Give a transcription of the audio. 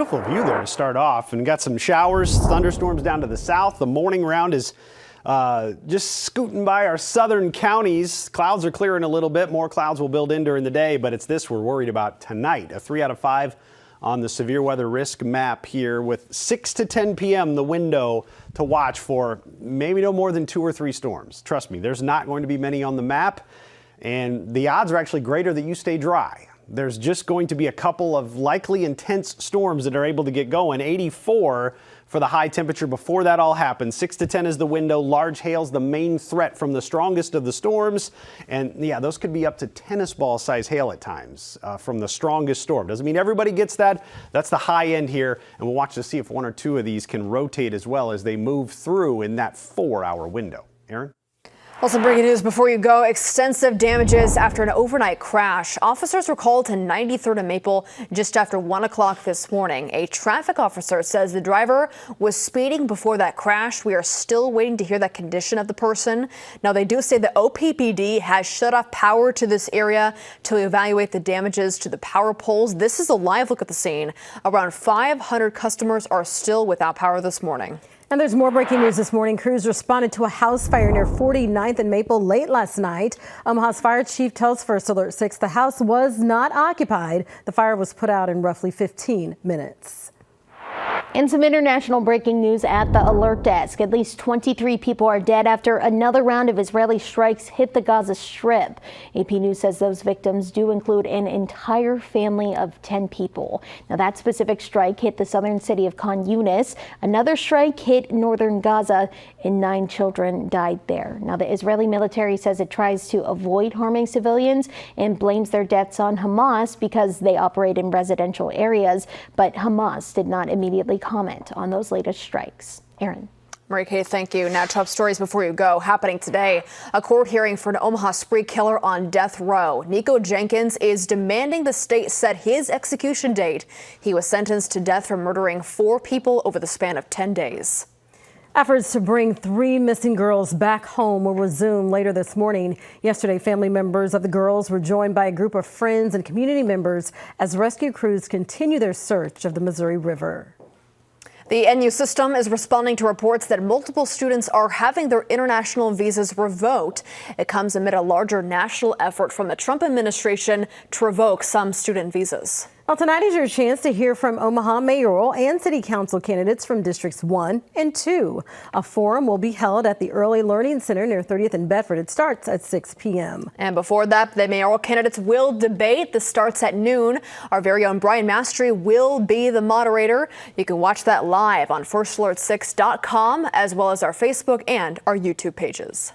Beautiful view there to start off, and got some showers, thunderstorms down to the south. The morning round is just scooting by our southern counties. Clouds are clearing a little bit. More clouds will build in during the day, but it's this we're worried about tonight. A 3 out of 5 on the severe weather risk map here, with 6 to 10 p.m. the window to watch for maybe no more than 2 or 3 storms. Trust me, there's not going to be many on the map, and the odds are actually greater that you stay dry. There's just going to be a couple of likely intense storms that are able to get going. 84 for the high temperature before that all happens. 6 to 10 is the window. Large hail's the main threat from the strongest of the storms. And yeah, those could be up to tennis ball size hail at times from the strongest storm. Doesn't mean everybody gets that. That's the high end here. And we'll watch to see if 1 or 2 of these can rotate as well as they move through in that 4-hour window. Aaron? Also, breaking news before you go. Extensive damages after an overnight crash. Officers were called to 93rd and Maple just after 1 o'clock this morning. A traffic officer says the driver was speeding before that crash. We are still waiting to hear that condition of the person. Now, they do say the OPPD has shut off power to this area to evaluate the damages to the power poles. This is a live look at the scene. Around 500 customers are still without power this morning. And there's more breaking news this morning. Crews responded to a house fire near 49th and Maple late last night. Omaha's fire chief tells First Alert 6 the house was not occupied. The fire was put out in roughly 15 minutes. And some international breaking news at the alert desk. At least 23 people are dead after another round of Israeli strikes hit the Gaza Strip. AP News says those victims do include an entire family of 10 people. Now, that specific strike hit the southern city of Khan Yunis. Another strike hit northern Gaza, and 9 children died there. Now, the Israeli military says it tries to avoid harming civilians and blames their deaths on Hamas because they operate in residential areas. But Hamas did not immediately comment on those latest strikes. Aaron. Marie Kay, thank you. Now, top stories before you go. Happening today, a court hearing for an Omaha spree killer on death row. Nikko Jenkins is demanding the state set his execution date. He was sentenced to death for murdering 4 people over the span of 10 days. Efforts to bring 3 missing girls back home will resume later this morning. Yesterday, family members of the girls were joined by a group of friends and community members as rescue crews continue their search of the Missouri River. The NU system is responding to reports that multiple students are having their international visas revoked. It comes amid a larger national effort from the Trump administration to revoke some student visas. Well, tonight is your chance to hear from Omaha mayoral and city council candidates from Districts 1 and 2. A forum will be held at the Early Learning Center near 30th and Bedford. It starts at 6 p.m. And before that, the mayoral candidates will debate. This starts at noon. Our very own Brian Mastery will be the moderator. You can watch that live on firstalert6.com as well as our Facebook and our YouTube pages.